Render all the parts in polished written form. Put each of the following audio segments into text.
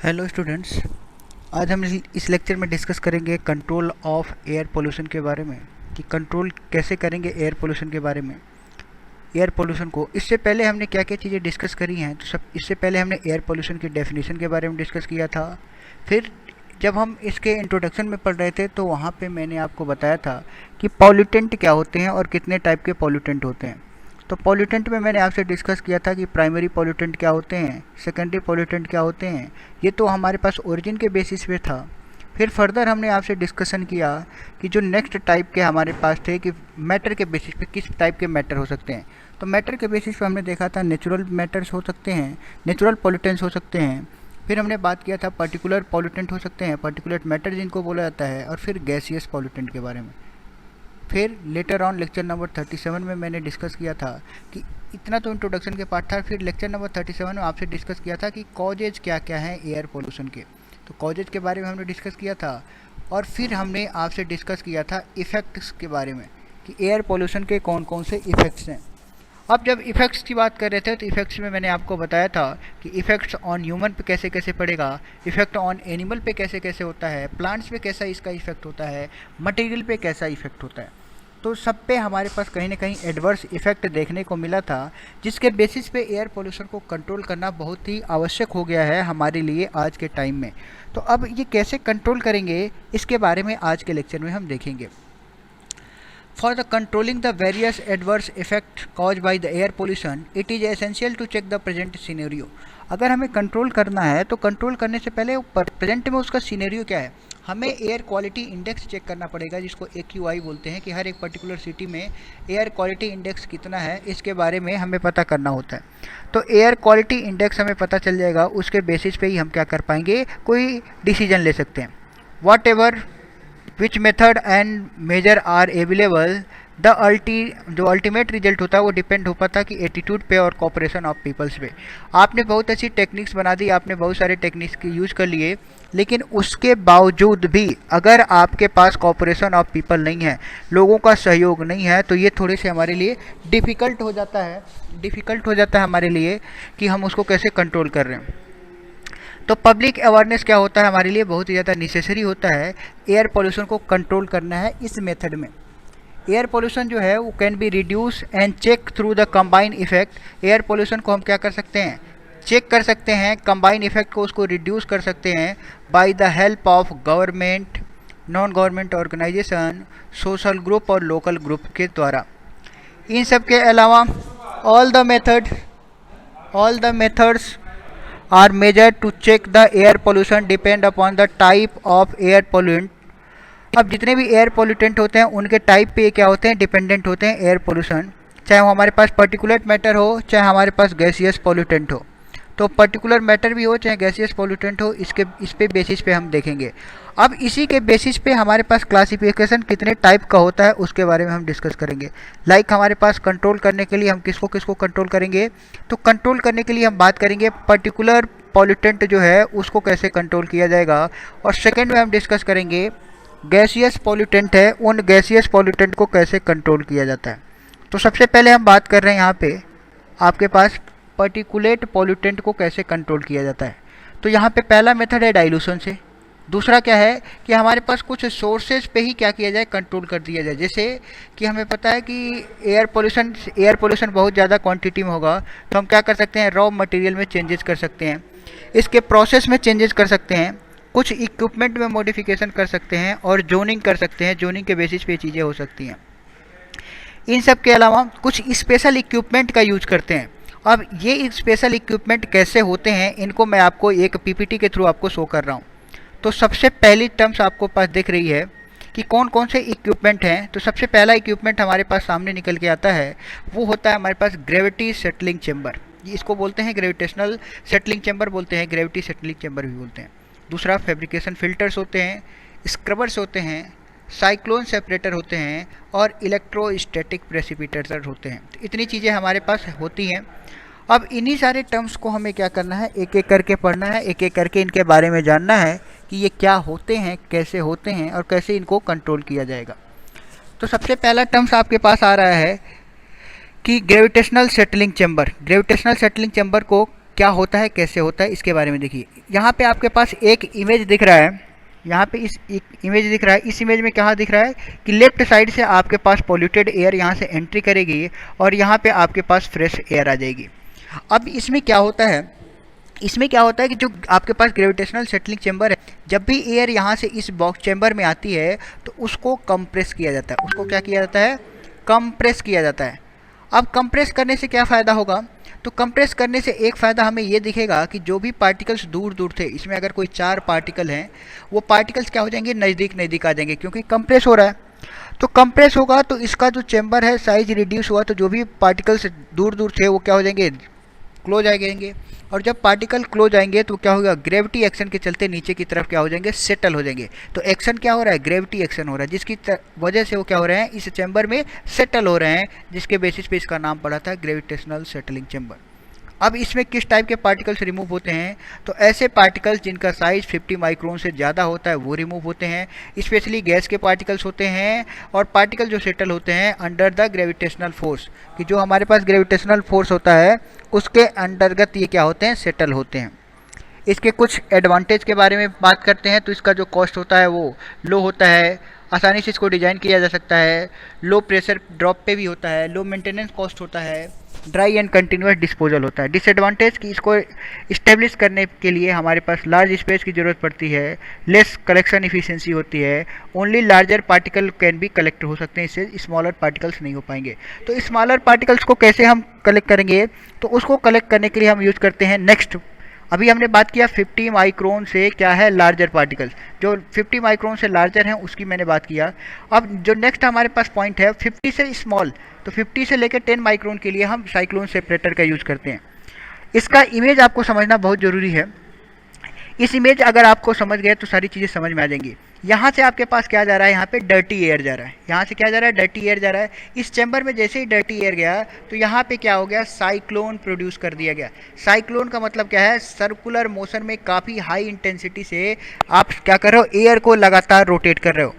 Hello students. आज हम इस लेक्चर में डिस्कस करेंगे कंट्रोल ऑफ एयर पोल्यूशन के बारे में कि कंट्रोल कैसे करेंगे एयर पोल्यूशन के बारे में। एयर पोल्यूशन को इससे पहले हमने क्या क्या चीज़ें डिस्कस करी हैं, तो सब इससे पहले हमने एयर पोल्यूशन की डेफिनेशन के बारे में डिस्कस किया था। फिर जब हम इसके इंट्रोडक्शन में पढ़ रहे थे तो वहाँ पे मैंने आपको बताया था कि पॉल्यूटेंट क्या होते हैं और कितने टाइप के पॉल्यूटेंट होते हैं। तो पॉल्यूटेंट में मैंने आपसे डिस्कस किया था कि प्राइमरी पॉल्यूटेंट क्या होते हैं, सेकेंडरी पॉल्यूटेंट क्या होते हैं। ये तो हमारे पास ओरिजिन के बेसिस पे था। फिर फर्दर हमने आपसे डिस्कशन किया कि जो नेक्स्ट टाइप के हमारे पास थे कि मैटर के बेसिस पे किस टाइप के मैटर हो सकते हैं। तो मैटर के बेसिस पे हमने देखा था नेचुरल मैटर्स हो सकते हैं, नेचुरल पॉल्यूटेंट्स हो सकते हैं। फिर हमने बात किया था पर्टिकुलर पॉल्यूटेंट हो सकते हैं, पर्टिकुलर मैटर जिनको बोला जाता है, और फिर गैसियस पॉल्यूटेंट के बारे में। फिर लेटर ऑन लेक्चर नंबर 37 में मैंने डिस्कस किया था कि इतना तो इंट्रोडक्शन के पार्ट था। फिर लेक्चर नंबर 37 में आपसे डिस्कस किया था कि कॉजेज क्या क्या हैं एयर पोल्यूशन के। तो कॉजेज के बारे में हमने डिस्कस किया था। और फिर हमने आपसे डिस्कस किया था इफ़ेक्ट्स के बारे में कि एयर पोल्यूशन के कौन कौन से इफ़ेक्ट्स हैं। अब जब इफ़ेक्ट्स की बात कर रहे थे तो इफ़ेक्ट्स में मैंने आपको बताया था कि इफ़ेक्ट्स ऑन ह्यूमन पे कैसे कैसे पड़ेगा, इफ़ेक्ट ऑन एनिमल पे कैसे कैसे होता है, प्लांट्स पे कैसा इसका इफ़ेक्ट होता है, मटेरियल पे कैसा इफ़ेक्ट होता है। तो सब पे हमारे पास कहीं ना कहीं एडवर्स इफ़ेक्ट देखने को मिला था, जिसके बेसिस पे एयर पोल्यूशन को कंट्रोल करना बहुत ही आवश्यक हो गया है हमारे लिए आज के टाइम में। तो अब ये कैसे कंट्रोल करेंगे इसके बारे में आज के लेक्चर में हम देखेंगे। For the controlling the various adverse effects caused by the air pollution, it is essential to check the present scenario. अगर हमें कंट्रोल करना है तो कंट्रोल करने से पहले प्रेजेंट में उसका सीनेरियो क्या है, हमें एयर क्वालिटी इंडेक्स चेक करना पड़ेगा, जिसको AQI बोलते हैं कि हर एक पर्टिकुलर सिटी में एयर क्वालिटी इंडेक्स कितना है इसके बारे में हमें पता करना होता है। तो एयर क्वालिटी इंडेक्स हमें पता चल जाएगा, उसके बेसिस पे ही हम क्या कर पाएंगे, कोई डिसीजन ले सकते हैं। Whatever which method and measure are available, जो अल्टीमेट रिजल्ट होता है वो डिपेंड हो पाता कि एटीट्यूड पे और कॉपरेशन ऑफ पीपल्स पे। आपने बहुत अच्छी टेक्निक्स बना दी, आपने बहुत सारे टेक्निक्स की यूज़ कर लिए, लेकिन उसके बावजूद भी अगर आपके पास कॉपरेशन ऑफ पीपल नहीं है, लोगों का सहयोग नहीं है, तो ये थोड़े से हमारे लिए डिफ़िकल्ट हो जाता है हमारे लिए कि हम उसको कैसे कंट्रोल कर रहे हैं। तो पब्लिक अवेयरनेस क्या होता है हमारे लिए बहुत ही ज़्यादा नेसेसरी होता है एयर पोल्यूशन को कंट्रोल करना है। इस मेथड में एयर पोल्यूशन जो है वो can be reduce and check through the combine effect. Air pollution को हम क्या कर सकते हैं, चेक कर सकते हैं, कंबाइन इफेक्ट को उसको रिड्यूस कर सकते हैं by the help of government, non government organisation, social group और लोकल ग्रुप के द्वारा। इन सब के अलावा all the methods are measured to check the air pollution depend upon the type of air pollutant। अब जितने भी एयर पोल्यूटेंट होते हैं उनके टाइप पे क्या होते हैं, डिपेंडेंट होते हैं एयर पोल्यूशन, चाहे वो हमारे पास पर्टिकुलर मैटर हो चाहे हमारे पास गैसियस पोल्यूटेंट हो। तो पर्टिकुलर मैटर भी हो चाहे गैसियस पोल्यूटेंट हो, इस पे बेसिस पे हम देखेंगे। अब इसी के बेसिस पे हमारे पास क्लासिफिकेशन कितने टाइप का होता है उसके बारे में हम डिस्कस करेंगे। लाइक हमारे पास कंट्रोल करने के लिए हम किसको किसको कंट्रोल करेंगे, तो कंट्रोल करने के लिए हम बात करेंगे पर्टिकुलर पॉल्यूटेंट जो है उसको कैसे कंट्रोल किया जाएगा। और सेकेंड में हम डिस्कस करेंगे गैसियस पॉल्यूटेंट है, उन गैसियस पॉल्यूटेंट को कैसे कंट्रोल किया जाता है। तो सबसे पहले हम बात कर रहे हैं यहाँ पे आपके पास पर्टिकुलेट पॉल्यूटेंट को कैसे कंट्रोल किया जाता है। तो यहाँ पे पहला मेथड है डाइल्यूशन से। दूसरा क्या है कि हमारे पास कुछ सोर्सेज पे ही क्या किया जाए, कंट्रोल कर दिया जाए। जैसे कि हमें पता है कि एयर पोल्यूशन बहुत ज़्यादा क्वांटिटी में होगा, तो हम क्या कर सकते हैं, रॉ मटेरियल में चेंजेस कर सकते हैं, इसके प्रोसेस में चेंजेस कर सकते हैं, कुछ इक्विपमेंट में मॉडिफिकेशन कर सकते हैं और जोनिंग कर सकते हैं। जोनिंग के बेसिस पे चीज़ें हो सकती हैं। इन सब के अलावा कुछ स्पेशल इक्विपमेंट का यूज करते हैं। अब ये स्पेशल इक्विपमेंट कैसे होते हैं इनको मैं आपको एक पीपीटी के थ्रू आपको शो कर रहा हूँ। तो सबसे पहली टर्म्स आपको पास दिख रही है कि कौन कौन से इक्विपमेंट हैं। तो सबसे पहला इक्विपमेंट हमारे पास सामने निकल के आता है, वो होता है हमारे पास ग्रेविटी सेटलिंग चेम्बर। इसको बोलते हैं ग्रेविटेशनल सेटलिंग चेम्बर बोलते हैं, ग्रेविटी सेटलिंग चेम्बर भी बोलते हैं। दूसरा फैब्रिकेशन फिल्टर्स होते हैं, स्क्रबर्स होते हैं, साइक्लोन सेपरेटर होते हैं और इलेक्ट्रोस्टैटिक प्रेसिपिटेटर होते हैं। तो इतनी चीज़ें हमारे पास होती हैं। अब इन्हीं सारे टर्म्स को हमें क्या करना है, एक एक करके पढ़ना है, एक एक करके इनके बारे में जानना है कि ये क्या होते हैं, कैसे होते हैं और कैसे इनको कंट्रोल किया जाएगा। तो सबसे पहला टर्म्स आपके पास आ रहा है कि gravitational settling chamber. Gravitational settling chamber को क्या होता है, कैसे होता है, इसके बारे में देखिए। यहाँ पे आपके पास एक इमेज दिख रहा है, यहाँ पे इस एक इमेज दिख रहा है। इस इमेज में क्या दिख रहा है कि लेफ्ट साइड से आपके पास पॉल्यूटेड एयर यहाँ से एंट्री करेगी और यहाँ पे आपके पास फ्रेश एयर आ जाएगी। अब इसमें क्या होता है, इसमें क्या होता है कि जो आपके पास ग्रेविटेशनल सेटलिंग चेंबर है, जब भी एयर यहाँ से इस बॉक्स चेंबर में आती है तो उसको कंप्रेस किया जाता है। उसको क्या किया जाता है, कंप्रेस किया जाता है। अब कंप्रेस करने से क्या फ़ायदा होगा, तो कंप्रेस करने से एक फ़ायदा हमें ये दिखेगा कि जो भी पार्टिकल्स दूर दूर थे, इसमें अगर कोई 4 पार्टिकल हैं, वो पार्टिकल्स क्या हो जाएंगे, नज़दीक नज़दीक आ जाएंगे, क्योंकि कंप्रेस हो रहा है। तो कंप्रेस होगा तो इसका जो चेंबर है साइज रिड्यूस हुआ, तो जो भी पार्टिकल्स दूर दूर थे वो क्या हो जाएंगे, क्लोज आ जाएंगे। और जब पार्टिकल क्लोज आएंगे तो क्या होगा, ग्रेविटी एक्शन के चलते नीचे की तरफ क्या हो जाएंगे, सेटल हो जाएंगे। तो एक्शन क्या हो रहा है, ग्रेविटी एक्शन हो रहा है, जिसकी वजह से वो क्या हो रहे हैं, इस चैम्बर में सेटल हो रहे हैं, जिसके बेसिस पे इसका नाम पड़ा था ग्रेविटेशनल सेटलिंग चैम्बर। अब इसमें किस टाइप के पार्टिकल्स रिमूव होते हैं, तो ऐसे पार्टिकल्स जिनका साइज 50 माइक्रोन से ज़्यादा होता है वो रिमूव होते हैं। स्पेशली गैस के पार्टिकल्स होते हैं, और पार्टिकल जो सेटल होते हैं अंडर द ग्रेविटेशनल फोर्स, कि जो हमारे पास ग्रेविटेशनल फोर्स होता है उसके अंतर्गत ये क्या होते हैं, सेटल होते हैं। इसके कुछ एडवांटेज के बारे में बात करते हैं, तो इसका जो कॉस्ट होता है वो लो होता है, आसानी से इसको डिज़ाइन किया जा सकता है, लो प्रेशर ड्रॉप पे भी होता है, लो मेंटेनेंस कॉस्ट होता है, ड्राई एंड कंटिन्यूस डिस्पोजल होता है। डिसएडवांटेज कि इसको इस्टेब्लिश करने के लिए हमारे पास लार्ज स्पेस की ज़रूरत पड़ती है, लेस कलेक्शन इफिशिएंसी होती है, only larger particle can be collect हो सकते हैं, इससे स्मॉलर पार्टिकल्स नहीं हो पाएंगे। तो स्मॉलर पार्टिकल्स को कैसे हम कलेक्ट करेंगे, तो उसको कलेक्ट करने के लिए हम यूज़ करते हैं नेक्स्ट। अभी हमने बात किया 50 माइक्रोन से क्या है, लार्जर पार्टिकल्स, जो 50 माइक्रोन से लार्जर हैं उसकी मैंने बात किया। अब जो नेक्स्ट हमारे पास पॉइंट है 50 से स्मॉल, तो 50 से लेकर 10 माइक्रोन के लिए हम साइक्लोन सेपरेटर का यूज़ करते हैं। इसका इमेज आपको समझना बहुत ज़रूरी है। इस इमेज अगर आपको समझ गए तो सारी चीज़ें समझ में आ जाएंगी। यहाँ से आपके पास क्या जा रहा है, यहाँ पे डर्टी एयर जा रहा है, यहाँ से क्या जा रहा है, डर्टी एयर जा रहा है। इस चैम्बर में जैसे ही डर्टी एयर गया तो यहाँ पे क्या हो गया, साइक्लोन प्रोड्यूस कर दिया गया। साइक्लोन का मतलब क्या है, सर्कुलर मोशन में काफ़ी हाई इंटेंसिटी से आप क्या कर रहे हो, एयर को लगातार रोटेट कर रहे हो।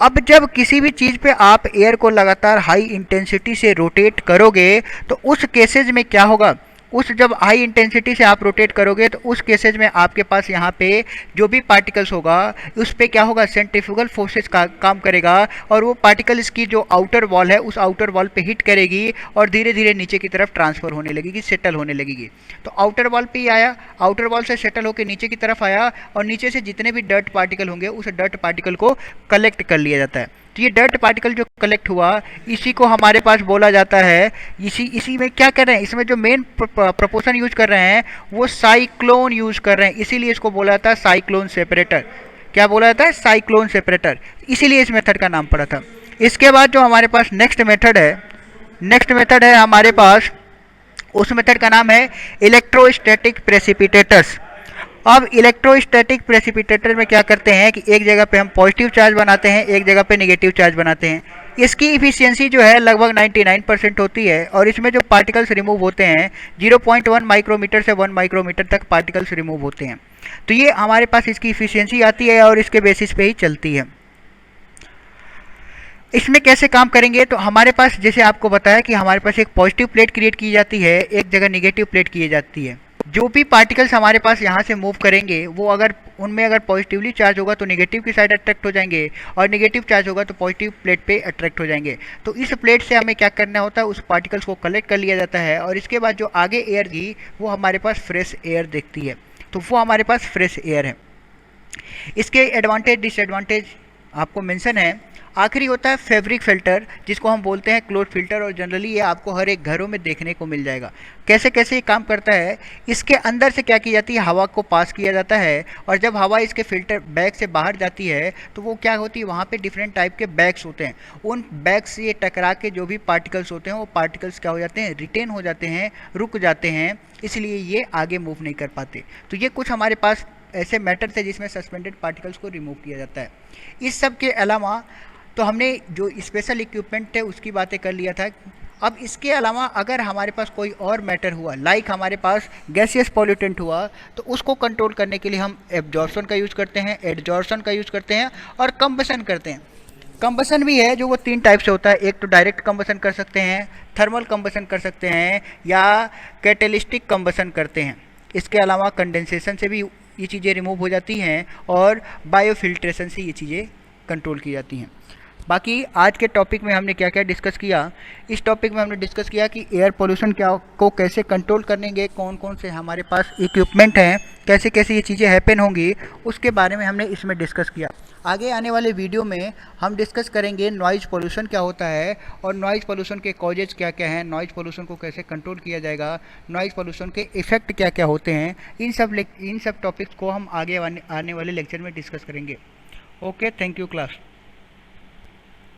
अब जब किसी भी चीज़ पे आप एयर को लगातार हाई इंटेंसिटी से रोटेट करोगे तो उस केसेज में क्या होगा, उस जब हाई इंटेंसिटी से आप रोटेट करोगे तो उस केसेज में आपके पास यहाँ पे जो भी पार्टिकल्स होगा उस पे क्या होगा, सेंट्रीफ्यूगल फोर्सेस का काम करेगा, और वो पार्टिकल्स की जो आउटर वॉल है उस आउटर वॉल पे हिट करेगी और धीरे धीरे नीचे की तरफ ट्रांसफ़र होने लगेगी, सेटल होने लगेगी। तो आउटर वॉल पे ही आया, आउटर वॉल से सेटल होकर नीचे की तरफ आया, और नीचे से जितने भी डर्ट पार्टिकल होंगे उस डर्ट पार्टिकल को कलेक्ट कर लिया जाता है। तो ये डर्ट पार्टिकल जो कलेक्ट हुआ इसी को हमारे पास बोला जाता है, इसी में क्या कर रहे हैं, इसमें जो मेन प्रपोर्शन यूज कर रहे हैं वो साइक्लोन यूज कर रहे हैं, इसीलिए इसको बोला जाता है साइक्लोन सेपरेटर। क्या बोला जाता है, साइक्लोन सेपरेटर, इसीलिए इस मेथड का नाम पड़ा था। इसके बाद जो हमारे पास नेक्स्ट मेथड है हमारे पास, उस मेथड का नाम है इलेक्ट्रोस्टैटिक प्रेसिपिटेटर्स। अब इलेक्ट्रोस्टैटिक प्रेसिपिटेटर में क्या करते हैं कि एक जगह पे हम पॉजिटिव चार्ज बनाते हैं, एक जगह पे नेगेटिव चार्ज बनाते हैं। इसकी इफिशियंसी जो है लगभग 99% होती है, और इसमें जो पार्टिकल्स रिमूव होते हैं 0.1 माइक्रोमीटर से 1 माइक्रोमीटर तक पार्टिकल्स रिमूव होते हैं। तो ये हमारे पास इसकी इफिशियंसी आती है और इसके बेसिस पे ही चलती है। इसमें कैसे काम करेंगे, तो हमारे पास जैसे आपको बताया कि हमारे पास एक पॉजिटिव प्लेट क्रिएट की जाती है, एक जगह नेगेटिव प्लेट की जाती है। जो भी पार्टिकल्स हमारे पास यहाँ से मूव करेंगे वो अगर उनमें अगर पॉजिटिवली चार्ज होगा तो नेगेटिव की साइड अट्रैक्ट हो जाएंगे, और नेगेटिव चार्ज होगा तो पॉजिटिव प्लेट पे अट्रैक्ट हो जाएंगे। तो इस प्लेट से हमें क्या करना होता है, उस पार्टिकल्स को कलेक्ट कर लिया जाता है, और इसके बाद जो आगे एयर थी वो हमारे पास फ्रेश एयर दिखती है, तो वो हमारे पास फ्रेश एयर है। इसके एडवांटेज डिसएडवांटेज आपको मेंशन है। आखिरी होता है फैब्रिक फिल्टर, जिसको हम बोलते हैं क्लोथ फिल्टर, और जनरली ये आपको हर एक घरों में देखने को मिल जाएगा। कैसे कैसे ये काम करता है, इसके अंदर से क्या की जाती है, हवा को पास किया जाता है, और जब हवा इसके फिल्टर बैग से बाहर जाती है तो वो क्या होती है, वहाँ पे डिफरेंट टाइप के बैग्स होते हैं। उन बैग्स से ये टकरा के जो भी पार्टिकल्स होते हैं वो पार्टिकल्स क्या हो जाते हैं, रिटेन हो जाते हैं, रुक जाते हैं, इसलिए ये आगे मूव नहीं कर पाते। तो ये कुछ हमारे पास ऐसे मैटर थे जिसमें सस्पेंडेड पार्टिकल्स को रिमूव किया जाता है। इस सब के अलावा तो हमने जो स्पेशल इक्विपमेंट थे उसकी बातें कर लिया था। अब इसके अलावा अगर हमारे पास कोई और मैटर हुआ, लाइक हमारे पास गैसियस पॉल्यूटेंट हुआ, तो उसको कंट्रोल करने के लिए हम एब्जॉर्प्शन का यूज़ करते हैं, एडजॉर्प्शन का यूज़ करते हैं, और कंबशन करते हैं। कंबशन भी है जो वो 3 टाइप से होता है। एक तो डायरेक्ट कंबशन कर सकते हैं, थर्मल कंबशन कर सकते हैं, या कैटेलिस्टिक कंबशन करते हैं। इसके अलावा कंडेंसेशन से भी ये चीज़ें रिमूव हो जाती हैं और बायोफिल्ट्रेशन से ये चीज़ें कंट्रोल की जाती हैं। बाकी आज के टॉपिक में हमने क्या क्या डिस्कस किया, इस टॉपिक में हमने डिस्कस किया कि एयर पोल्यूशन क्या को कैसे कंट्रोल करेंगे, कौन कौन से हमारे पास इक्विपमेंट हैं, कैसे कैसे ये चीज़ें हैपन होंगी, उसके बारे में हमने इसमें डिस्कस किया। आगे आने वाले वीडियो में हम डिस्कस करेंगे नॉइज़ पोल्यूशन क्या होता है और नॉइज़ पोल्यूशन के कॉजेज क्या क्या हैं, नॉइज़ पोल्यूशन को कैसे कंट्रोल किया जाएगा, नॉइज़ पोल्यूशन के इफ़ेक्ट क्या क्या होते हैं। इन सब टॉपिक्स को हम आगे आने वाले लेक्चर में डिस्कस करेंगे। Okay, thank you class.